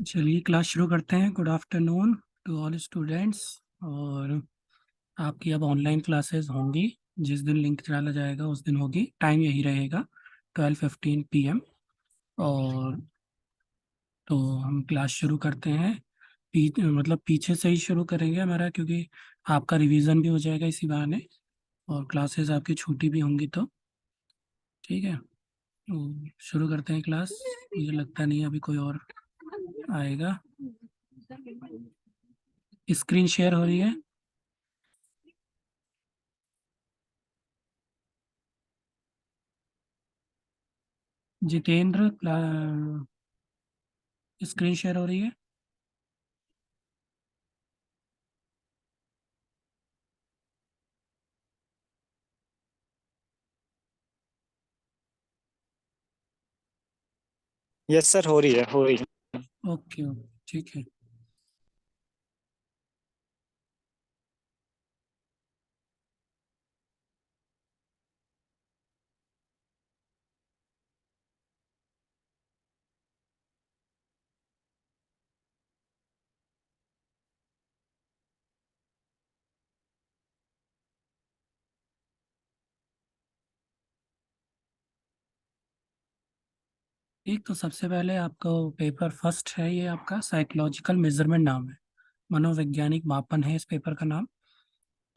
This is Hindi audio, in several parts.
चलिए क्लास शुरू करते हैं। Good afternoon to all students. और आपकी अब ऑनलाइन क्लासेस होंगी। जिस दिन लिंक डाला जाएगा उस दिन होगी। टाइम यही रहेगा 12:15 PM। और तो हम क्लास शुरू करते हैं। मतलब पीछे से ही शुरू करेंगे हमारा, क्योंकि आपका रिवीजन भी हो जाएगा इसी बहाने और क्लासेस आपकी छूटी भी होंगी। तो ठीक है, तो शुरू करते हैं क्लास। मुझे लगता नहीं है अभी कोई और आएगा। स्क्रीन शेयर हो रही है। जितेंद्र, स्क्रीन शेयर हो रही है। यस सर, हो रही है हो रही है। ओके ओके, ठीक है। एक तो सबसे पहले आपका पेपर फर्स्ट है, ये आपका साइकोलॉजिकल मेजरमेंट नाम है। मनोवैज्ञानिक मापन है इस पेपर का नाम।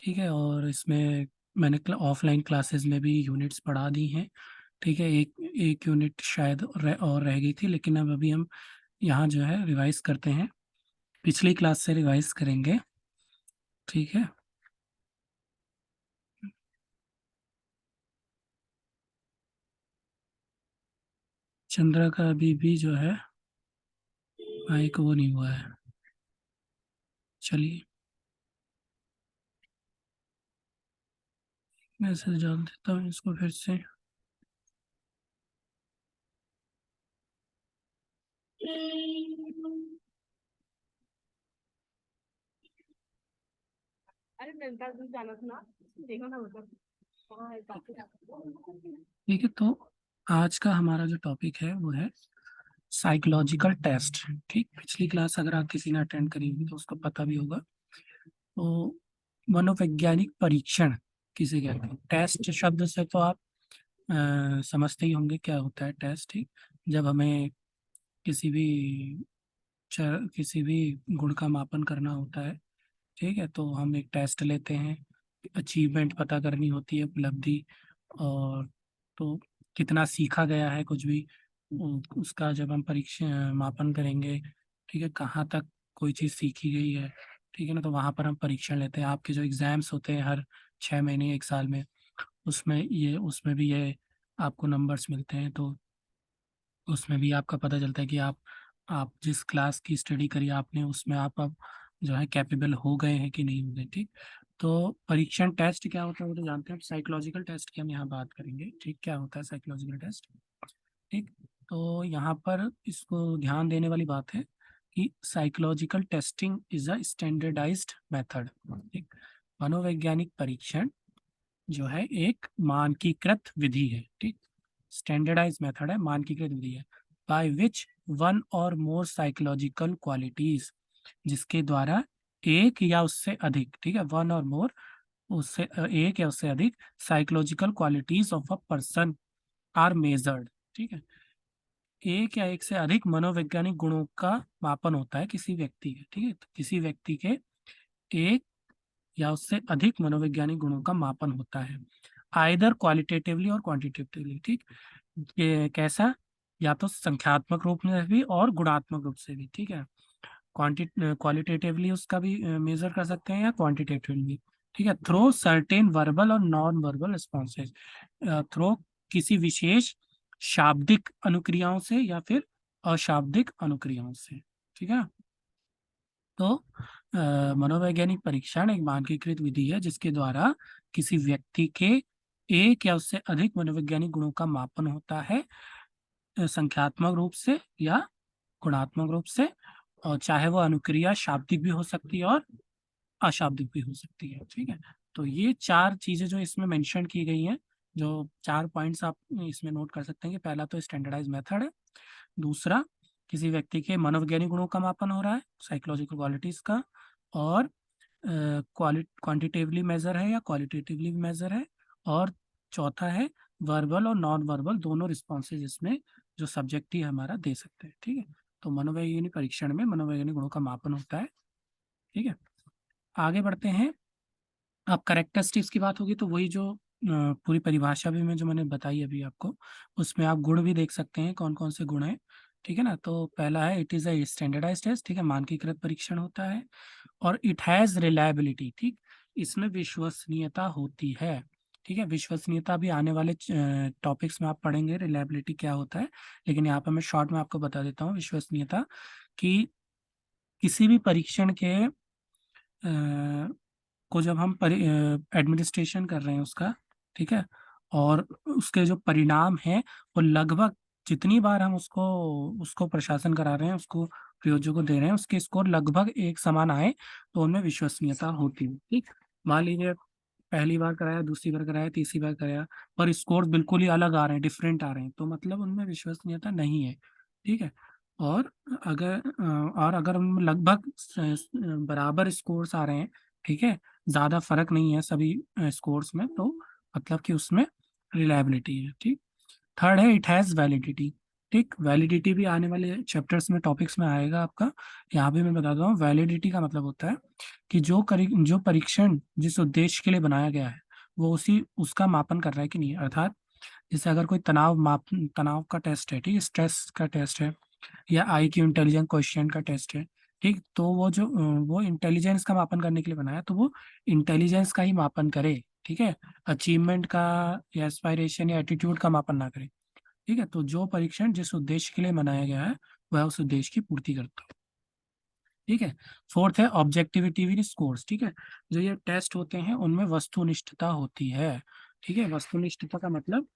ठीक है, और इसमें मैंने ऑफलाइन क्लासेस में भी यूनिट्स पढ़ा दी हैं। ठीक है, एक एक यूनिट शायद और रह गई थी, लेकिन अब अभी हम यहाँ जो है रिवाइज करते हैं। पिछली क्लास से रिवाइज करेंगे। ठीक है। चंद्रा का अभी भी जो है माइक वो नहीं हुआ है। चलिए, मैसेज डाल देता हूँ इसको फिर से। अरे नैनीताल भी जाना था ना, देखो ना मतलब कहाँ है काफी। ठीक है, तो आज का हमारा जो टॉपिक है वो है साइकोलॉजिकल टेस्ट। ठीक, पिछली क्लास अगर आप किसी ने अटेंड करी होगी तो उसको पता भी होगा। तो मनोवैज्ञानिक परीक्षण किसे कहते हैं? टेस्ट शब्द से तो आप समझते ही होंगे क्या होता है टेस्ट। ठीक, जब हमें किसी भी किसी भी गुण का मापन करना होता है, ठीक है, तो हम एक टेस्ट लेते हैं। अचीवमेंट पता करनी होती है, उपलब्धि। और तो कितना सीखा गया है कुछ भी, उसका जब हम परीक्षा मापन करेंगे, ठीक है, कहाँ तक कोई चीज़ सीखी गई है, ठीक है ना, तो वहाँ पर हम परीक्षण लेते हैं। आपके जो एग्जाम्स होते हैं हर 6 महीने 1 साल में, उसमें भी ये आपको नंबर्स मिलते हैं। तो उसमें भी आपका पता चलता है कि आप जिस क्लास की स्टडी करी आपने, उसमें आप अब जो है कैपेबल हो गए हैं कि नहीं हो गए। ठीक, तो परीक्षण टेस्ट क्या होता है वो तो जानते हैं। साइकोलॉजिकल टेस्ट की हम यहाँ बात करेंगे। ठीक, क्या होता है साइकोलॉजिकल टेस्ट? ठीक, तो यहाँ पर इसको ध्यान देने वाली बात है कि psychological testing is a standardised method. ठीक, मनोवैज्ञानिक परीक्षण जो है एक मानकीकृत विधि है। ठीक, स्टैंडर्डाइज मेथड है, मानकीकृत विधि है। बाय विच वन और मोर साइकोलॉजिकल क्वालिटीज, जिसके द्वारा एक या उससे अधिक, ठीक है, वन और मोर, उससे एक या उससे अधिक psychological qualities of a person are measured. ठीक है, एक या एक से अधिक मनोवैज्ञानिक गुणों का मापन होता है किसी व्यक्ति के। ठीक है, तो किसी व्यक्ति के एक या उससे अधिक मनोवैज्ञानिक गुणों का मापन होता है, आइदर क्वालिटेटिवली और क्वांटिटेटिवली। ठीक, ये कैसा? या तो संख्यात्मक रूप में भी और गुणात्मक रूप से भी। ठीक है, क्वालिटेटिवली उसका भी मेजर कर सकते हैं या क्वांटिटेटिवली। ठीक है, थ्रो सर्टेन वर्बल और नॉन वर्बल रिस्पॉन्सेज, थ्रो किसी विशेष शाब्दिक अनुक्रियाओं से या फिर अशाब्दिक अनुक्रियाओं से। ठीक है, तो मनोवैज्ञानिक परीक्षण एक मानकीकृत विधि है जिसके द्वारा किसी व्यक्ति के एक या उससे अधिक मनोवैज्ञानिक गुणों का मापन होता है, संख्यात्मक रूप से या गुणात्मक रूप से। और चाहे वो अनुक्रिया शाब्दिक भी हो सकती है और अशाब्दिक भी हो सकती है। ठीक है, तो ये चार चीजें जो इसमें मेंशन की गई हैं, जो चार पॉइंट्स आप इसमें नोट कर सकते हैं कि पहला तो स्टैंडर्डाइज मेथड है, दूसरा किसी व्यक्ति के मनोवैज्ञानिक गुणों का मापन हो रहा है, साइकोलॉजिकल क्वालिटीज का, और क्वांटिटेटिवली मेजर है या क्वालिटेटिवली मेजर है, और चौथा है वर्बल और नॉन वर्बल दोनों रिस्पॉन्सेज इसमें जो सब्जेक्ट ही हमारा दे सकते हैं। ठीक है, तो मनोवैज्ञानिक परीक्षण में मनोवैज्ञानिक गुणों का मापन होता है। ठीक है, आगे बढ़ते हैं। अब कैरेक्टरिस्टिक्स की बात होगी तो वही जो पूरी परिभाषा भी मैं जो मैंने बताई अभी आपको, उसमें आप गुण भी देख सकते हैं कौन कौन से गुण हैं। ठीक है ना, तो पहला है it is a standardised test. ठीक है, मानकीकृत परीक्षण होता है। और इट हैज़ रिलायबिलिटी। ठीक, इसमें विश्वसनीयता होती है। ठीक है, विश्वसनीयता भी आने वाले टॉपिक्स में आप पढ़ेंगे रिलायबिलिटी क्या होता है, लेकिन यहाँ पर मैं शॉर्ट में आपको बता देता हूँ विश्वसनीयता कि किसी भी परीक्षण के को जब हम एडमिनिस्ट्रेशन कर रहे हैं उसका, ठीक है, और उसके जो परिणाम हैं वो लगभग जितनी बार हम उसको उसको प्रशासन करा रहे हैं, उसको प्रयोजकों को दे रहे हैं, उसके स्कोर लगभग एक समान आए तो उनमें विश्वसनीयता होती है। ठीक, मान लीजिए पहली बार कराया, दूसरी बार कराया, तीसरी बार कराया, पर स्कोर बिल्कुल ही अलग आ रहे हैं, डिफरेंट आ रहे हैं, तो मतलब उनमें विश्वसनीयता नहीं है। ठीक है, और अगर उनमें लगभग बराबर स्कोर्स आ रहे हैं, ठीक है, ज़्यादा फर्क नहीं है सभी स्कोर्स में, तो मतलब कि उसमें रिलायबिलिटी है। ठीक, थर्ड है इट हैज़ वैलिडिटी। ठीक, वैलिडिटी भी आने वाले चैप्टर्स में टॉपिक्स में आएगा आपका। यहाँ भी मैं बता दूँ, वैलिडिटी का मतलब होता है कि जो परीक्षण जिस उद्देश्य के लिए बनाया गया है वो उसी उसका मापन कर रहा है कि नहीं। अर्थात जैसे अगर कोई तनाव का टेस्ट है, ठीक है, स्ट्रेस का टेस्ट है, या IQ इंटेलिजेंस क्वेश्चन का टेस्ट है, ठीक, तो वो इंटेलिजेंस का मापन करने के लिए बनाया, तो वो इंटेलिजेंस का ही मापन करे। ठीक है, अचीवमेंट का या एस्पायरेशन या एटीट्यूड का मापन ना करे। ठीक है, तो जो परीक्षण जिस उद्देश्य के लिए बनाया गया है वह उस उद्देश्य की पूर्ति करता है। ठीक है, फोर्थ है ऑब्जेक्टिविटी इन स्कोर्स। ठीक है, जो ये टेस्ट होते हैं उनमें वस्तुनिष्ठता होती है। ठीक है, वस्तुनिष्ठता का मतलब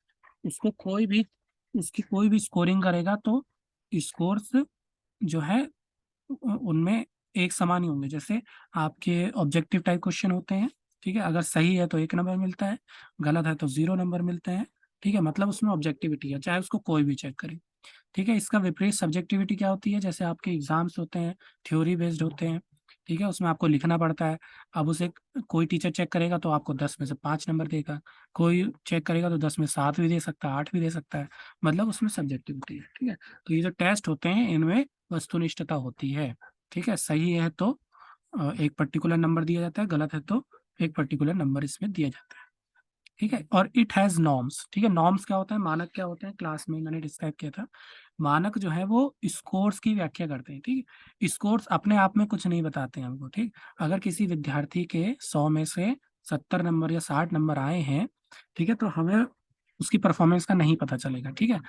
उसको कोई भी उसकी कोई भी स्कोरिंग करेगा तो स्कोर्स जो है उनमें एक समान ही होंगे। जैसे आपके ऑब्जेक्टिव टाइप क्वेश्चन होते हैं, ठीक है, अगर सही है तो 1 नंबर मिलता है, गलत है तो 0 नंबर मिलते हैं। ठीक है, मतलब उसमें ऑब्जेक्टिविटी है, चाहे उसको कोई भी चेक करे। ठीक है, इसका विपरीत सब्जेक्टिविटी क्या होती है, जैसे आपके एग्जाम्स होते हैं थ्योरी बेस्ड होते हैं, ठीक है, उसमें आपको लिखना पड़ता है। अब उसे कोई टीचर चेक करेगा तो आपको 10 में से 5 नंबर देगा, कोई चेक करेगा तो 10 में 7 भी दे सकता है, 8 भी दे सकता है, मतलब उसमें सब्जेक्टिविटी है। ठीक है, तो ये जो टेस्ट होते हैं इनमें वस्तुनिष्ठता होती है। ठीक है, सही है तो एक पर्टिकुलर नंबर दिया जाता है, गलत है तो एक पर्टिकुलर नंबर इसमें दिया जाता है। ठीक है, और इट हैज नॉर्म्स। ठीक है, नॉर्म्स क्या होता है, मानक क्या होते हैं, क्लास में मैंने डिस्क्राइब किया था। मानक जो है वो स्कोर्स की व्याख्या करते हैं। ठीक है, स्कोर्स अपने आप में कुछ नहीं बताते हैं हमको। ठीक, अगर किसी विद्यार्थी के 100 में से 70 नंबर या 60 नंबर आए हैं, ठीक है, तो हमें उसकी परफॉर्मेंस का नहीं पता चलेगा। ठीक है,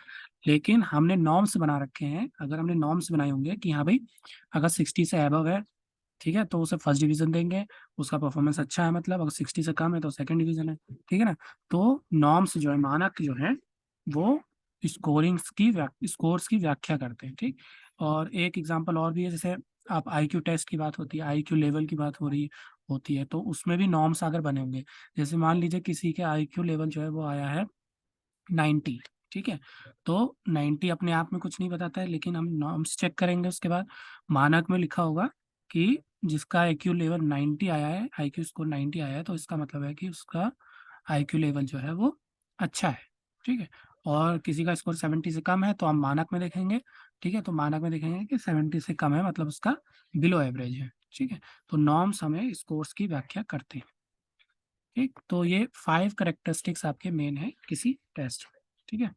लेकिन हमने नॉर्म्स बना रखे हैं। अगर हमने नॉर्म्स बनाए होंगे कि हाँ भाई अगर 60 से अबव है, ठीक है, तो उसे फर्स्ट डिवीजन देंगे, उसका परफॉर्मेंस अच्छा है, मतलब अगर 60 से कम है तो सेकंड डिवीजन है। ठीक है ना, तो नॉर्म्स जो है, मानक जो है, वो स्कोर्स की व्याख्या करते हैं। ठीक, और एक एग्जांपल और भी है, जैसे आप IQ टेस्ट की बात होती है, IQ लेवल की बात हो रही होती है, तो उसमें भी नॉर्म्स अगर बने होंगे। जैसे मान लीजिए किसी के IQ लेवल जो है वो आया है 90। ठीक है, तो 90 अपने आप में कुछ नहीं बताता है, लेकिन हम नॉर्म्स चेक करेंगे उसके बाद। मानक में लिखा होगा कि जिसका IQ लेवल 90 आया है, IQ स्कोर 90 आया है, तो इसका मतलब है कि उसका IQ लेवल जो है वो अच्छा है। ठीक है, और किसी का स्कोर 70 से कम है तो हम मानक में देखेंगे। ठीक है, तो मानक में देखेंगे कि 70 से कम है, मतलब उसका बिलो एवरेज है। ठीक है, तो नॉर्म्स हमें स्कोर्स की व्याख्या करते हैं। ठीक, तो ये 5 करेक्टरिस्टिक्स आपके मेन है किसी टेस्ट में। ठीक है,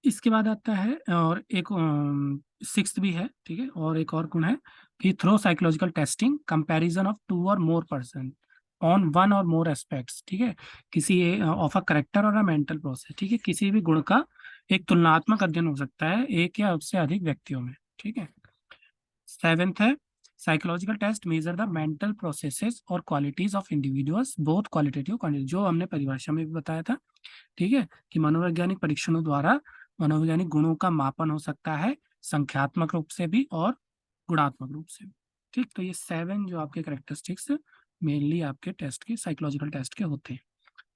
इसके बाद आता है और एक सिक्स्थ भी है। ठीक है, और एक और गुण है कि through psychological testing comparison of 2 or more person on 1 और मोर एस्पेक्ट्स। ठीक है, किसी ऑफ अ करेक्टर और अ मेंटल प्रोसेस। ठीक है, किसी भी गुण का एक तुलनात्मक अध्ययन हो सकता है एक या उससे अधिक व्यक्तियों में। ठीक है, सेवेंथ है psychological test measure the mental processes और qualities of individuals both qualitative quantitative, जो हमने परिभाषा में भी बताया था। ठीक है, कि मनोवैज्ञानिक परीक्षणों द्वारा मनोवैज्ञानिक गुणों का मापन हो सकता है संख्यात्मक रूप से भी और गुणात्मक रूप से भी। ठीक, तो ये 7 जो आपके करेक्टरिस्टिक्स मेनली आपके टेस्ट के साइकोलॉजिकल टेस्ट के होते हैं।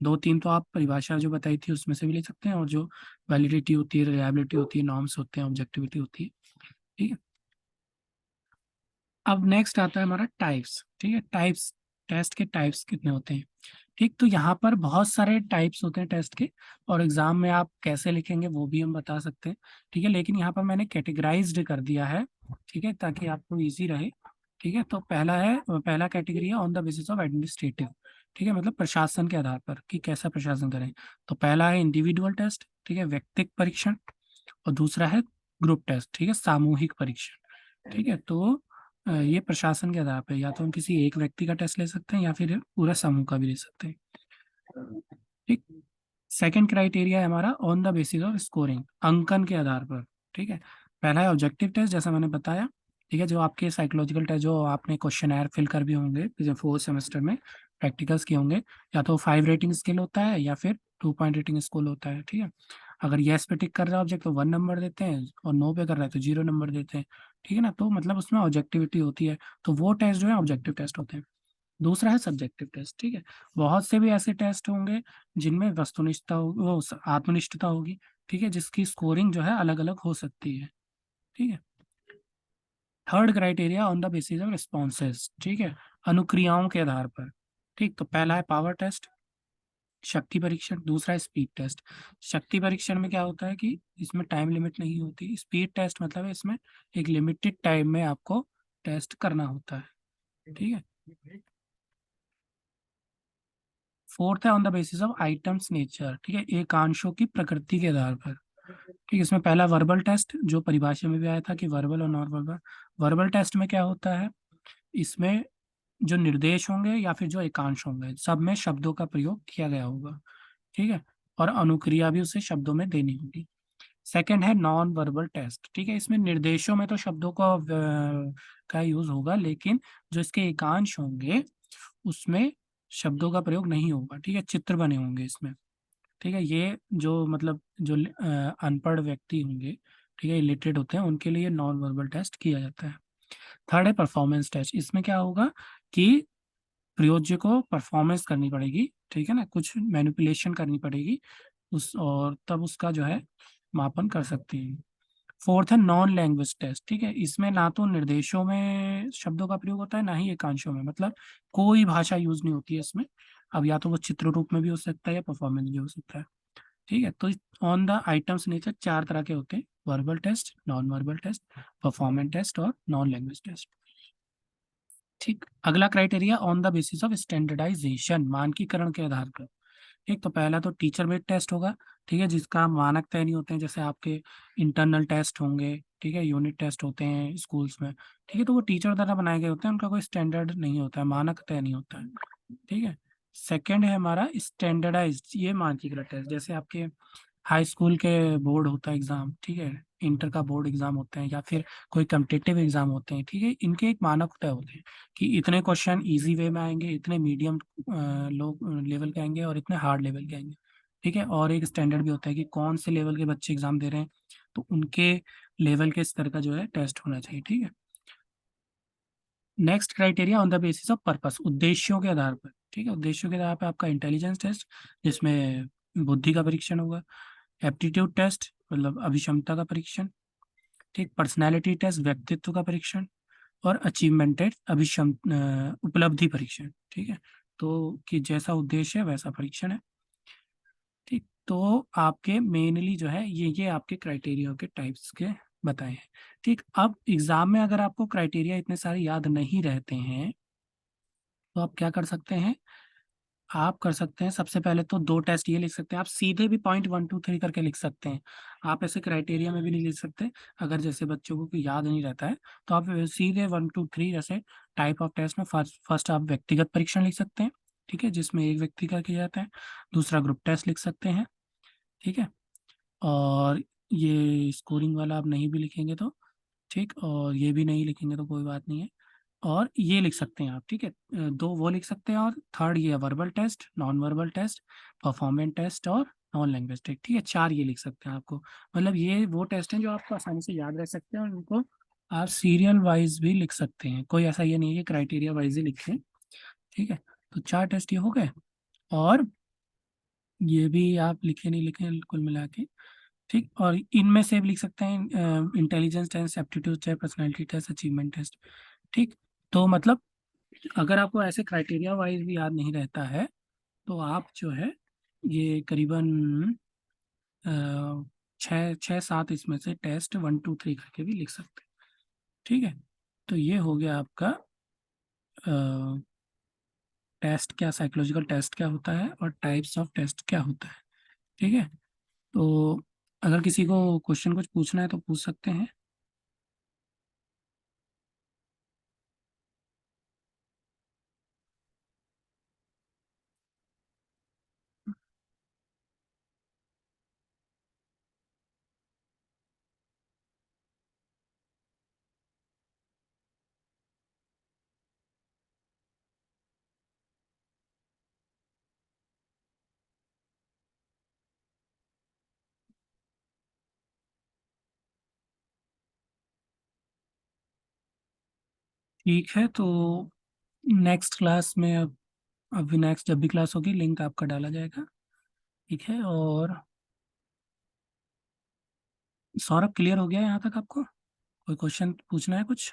दो तीन तो आप परिभाषा जो बताई थी उसमें से भी ले सकते हैं, और जो वैलिडिटी होती है, रिलायबिलिटी होती है, नॉर्म्स होते हैं, ऑब्जेक्टिविटी होती है। ठीक है। अब नेक्स्ट आता है हमारा टाइप्स। ठीक है, टाइप्स, टेस्ट के टाइप्स कितने होते हैं। ठीक, तो यहाँ पर बहुत सारे टाइप्स होते हैं टेस्ट के, और एग्जाम में आप कैसे लिखेंगे वो भी हम बता सकते हैं। ठीक है, लेकिन यहाँ पर मैंने कैटेगराइज्ड कर दिया है, ठीक है, ताकि आपको इजी रहे। ठीक है, तो पहला कैटेगरी है on the basis of administrative. ठीक है, मतलब प्रशासन के आधार पर कि कैसा प्रशासन करें। तो पहला है इंडिविजुअल टेस्ट, ठीक है, व्यक्तिगत परीक्षण। और दूसरा है ग्रुप टेस्ट, ठीक है, सामूहिक परीक्षण। ठीक है, तो ये प्रशासन के आधार पर या तो हम किसी एक व्यक्ति का टेस्ट ले सकते हैं या फिर पूरा समूह का भी ले सकते हैं। ठीक। सेकंड क्राइटेरिया है हमारा on the basis of scoring, अंकन के आधार पर। ठीक है, पहला है ऑब्जेक्टिव टेस्ट, जैसा मैंने बताया। ठीक है, जो आपके साइकोलॉजिकल टेस्ट जो आपने क्वेश्चन फिल कर भी होंगे जब फोर्थ सेमेस्टर में प्रैक्टिकल्स किए होंगे, या तो 5 रेटिंग स्केल होता है या फिर 2 पॉइंट रेटिंग स्केल होता है। ठीक है, अगर येस पे टिक कर रहा है ऑब्जेक्ट तो 1 नंबर देते हैं, और नो पे कर रहा है तो 0 नंबर देते हैं। ठीक है ना, तो मतलब उसमें ऑब्जेक्टिविटी होती है, तो वो टेस्ट जो है ऑब्जेक्टिव टेस्ट होते हैं। दूसरा है सब्जेक्टिव टेस्ट। ठीक है, बहुत से भी ऐसे टेस्ट होंगे जिनमें वस्तुनिष्ठता आत्मनिष्ठता होगी। ठीक है, जिसकी स्कोरिंग जो है अलग अलग हो सकती है। ठीक है। Third criteria on the basis of responses. ठीक है, अनुक्रियाओं के आधार पर। ठीक, तो पहला है पावर टेस्ट, शक्ति परीक्षण। दूसरा है स्पीड टेस्ट। शक्ति परीक्षण में क्या होता है कि इसमें टाइम लिमिट नहीं होती। स्पीड टेस्ट मतलब है इसमें एक लिमिटेड टाइम में आपको टेस्ट करना होता है। ठीक है। फोर्थ है on the basis of items nature. ठीक है, एकांशों की प्रकृति के आधार पर। ठीक है, इसमें पहला वर्बल टेस्ट, जो परिभाषा में भी आया था कि वर्बल और नॉन वर्बल। वर्बल टेस्ट में क्या होता है, इसमें जो निर्देश होंगे या फिर जो एकांश होंगे सब में शब्दों का प्रयोग किया गया होगा। ठीक है, और अनुक्रिया भी उसे शब्दों में देनी होगी। सेकंड है नॉन वर्बल टेस्ट। ठीक है, इसमें निर्देशों में तो शब्दों का यूज होगा, लेकिन जो इसके एकांश होंगे उसमें शब्दों का प्रयोग नहीं होगा। ठीक है, चित्र बने होंगे इसमें। ठीक है, ये जो मतलब जो अनपढ़ व्यक्ति होंगे, ठीक है, इलिटरेट होते हैं, उनके लिए नॉन वर्बल टेस्ट किया जाता है। थर्ड है परफॉर्मेंस टेस्ट। इसमें क्या होगा कि प्रयोज्य को परफॉर्मेंस करनी पड़ेगी, ठीक है ना, कुछ मैनिपुलेशन करनी पड़ेगी उस, और तब उसका जो है मापन कर सकते हैं। फोर्थ है नॉन लैंग्वेज टेस्ट। ठीक है, इसमें ना तो निर्देशों में शब्दों का प्रयोग होता है ना ही एकांशों में, मतलब कोई भाषा यूज नहीं होती है इसमें। अब या तो वो चित्र रूप में भी हो सकता है या परफॉर्मेंस भी हो सकता है। ठीक है, तो ऑन द आइटम्स नेचर 4 तरह के होते हैं: verbal test, non verbal test, performance test और नॉन लैंग्वेज टेस्ट। ठीक, अगला criteria on the basis of standardisation, मानकीकरण के आधार पर। ठीक, तो पहला तो टीचर बेस्ड टेस्ट होगा। ठीक है, जिसका मानक तय नहीं होते हैं, जैसे आपके इंटरनल टेस्ट होंगे, ठीक है, यूनिट टेस्ट होते हैं स्कूल्स में। ठीक है, तो वो टीचर द्वारा बनाए गए होते हैं, उनका कोई स्टैंडर्ड नहीं होता है, मानक तय नहीं होता है। ठीक है। सेकंड है हमारा स्टैंडर्डाइज्ड, ये मानकीकृत टेस्ट, जैसे आपके हाई स्कूल के बोर्ड होता है एग्जाम, ठीक है, इंटर का बोर्ड एग्जाम होते हैं, या फिर कोई कम्पिटिटिव एग्जाम होते हैं। ठीक है, इनके एक मानक तय होते हैं कि इतने क्वेश्चन इजी वे में आएंगे, इतने मीडियम लो लेवल के आएंगे और इतने हार्ड लेवल के आएंगे। ठीक है, और एक स्टैंडर्ड भी होता है कि कौन से लेवल के बच्चे एग्जाम दे रहे हैं, तो उनके लेवल के स्तर का जो है टेस्ट होना चाहिए। ठीक है। Next criteria on the basis of purpose, उद्देश्यों के आधार पर। ठीक है, उद्देश्यों के आधार पर आपका इंटेलिजेंस टेस्ट, जिसमें बुद्धि का परीक्षण होगा। एप्टीट्यूड टेस्ट मतलब अभिक्षमता का परीक्षण। ठीक, पर्सनैलिटी टेस्ट व्यक्तित्व का परीक्षण। और अचीवमेंट टेस्ट उपलब्धि परीक्षण। ठीक है, तो कि जैसा उद्देश्य है वैसा परीक्षण है। ठीक, तो आपके मेनली जो है ये आपके क्राइटेरिया के टाइप्स के बताए हैं। ठीक, अब एग्जाम में अगर आपको क्राइटेरिया इतने सारे याद नहीं रहते हैं तो आप क्या कर सकते हैं, आप कर सकते हैं सबसे पहले तो 2 टेस्ट ये लिख सकते हैं, आप सीधे भी पॉइंट 1 2 3 करके लिख सकते हैं। आप ऐसे क्राइटेरिया में भी नहीं लिख सकते, अगर जैसे बच्चों को कि याद नहीं रहता है तो आप सीधे 1 2 3 जैसे टाइप ऑफ टेस्ट में फर्स्ट फर्स्ट आप व्यक्तिगत परीक्षण लिख सकते हैं। ठीक है, जिसमें एक व्यक्ति का किया जाता है। दूसरा ग्रुप टेस्ट लिख सकते हैं। ठीक है, और ये स्कोरिंग वाला आप नहीं भी लिखेंगे तो ठीक, और ये भी नहीं लिखेंगे तो कोई बात नहीं है। और ये लिख सकते हैं आप, ठीक है, 2 वो लिख सकते हैं, और थर्ड ये verbal test, non verbal test, performance test और नॉन लैंग्वेज टेस्ट। ठीक है, 4 ये लिख सकते हैं आपको। मतलब ये वो टेस्ट हैं जो आपको आसानी से याद रह सकते हैं, और उनको आप सीरियल वाइज भी लिख सकते हैं, कोई ऐसा ये नहीं है कि क्राइटेरिया वाइज ही लिखें। ठीक है, तो 4 टेस्ट ये हो गए। और ये भी आप लिखे नहीं लिखे कुल मिला के, ठीक। और इनमें से भी लिख सकते हैं intelligence test, aptitude test, personality test, achievement test, ठीक। तो मतलब अगर आपको ऐसे क्राइटेरिया वाइज भी याद नहीं रहता है तो आप जो है ये करीबन छः छः सात इसमें से टेस्ट 1 2 3 करके भी लिख सकते हैं, ठीक है। तो ये हो गया आपका टेस्ट क्या, साइकोलॉजिकल टेस्ट क्या होता है और टाइप्स ऑफ टेस्ट क्या होता है, ठीक है। तो अगर किसी को क्वेश्चन कुछ पूछना है तो पूछ सकते हैं। ठीक है, तो नेक्स्ट क्लास में अब अभी नेक्स्ट जब भी क्लास होगी लिंक आपका डाला जाएगा, ठीक है। और सौरभ, क्लियर हो गया यहाँ तक आपको? कोई क्वेश्चन पूछना है कुछ?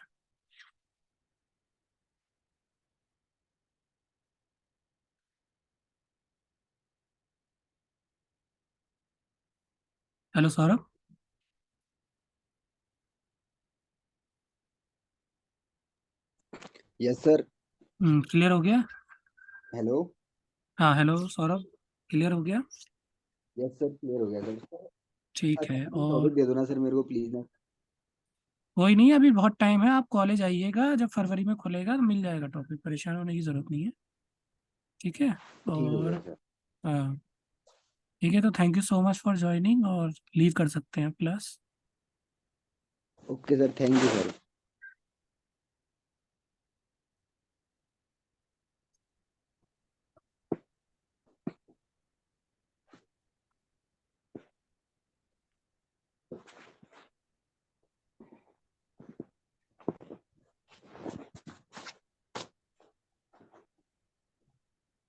Hello Saurabh. Yes sir. Clear हो गया? हेलो। हाँ हेलो सौरभ, क्लियर हो गया? यस सर, क्लियर हो गया सर। ठीक है। और टॉपिक दे दो ना सर मेरे को प्लीज ना। कोई नहीं, अभी बहुत टाइम है, आप कॉलेज आइएगा, जब फरवरी में खुलेगा तो मिल जाएगा टॉपिक, परेशान होने की ज़रूरत नहीं है, ठीक है। ठीक हो और गया सर। हाँ, ठीक है, तो thank you so much for joining, और लीव कर सकते हैं plus. Okay sir, thank you sir.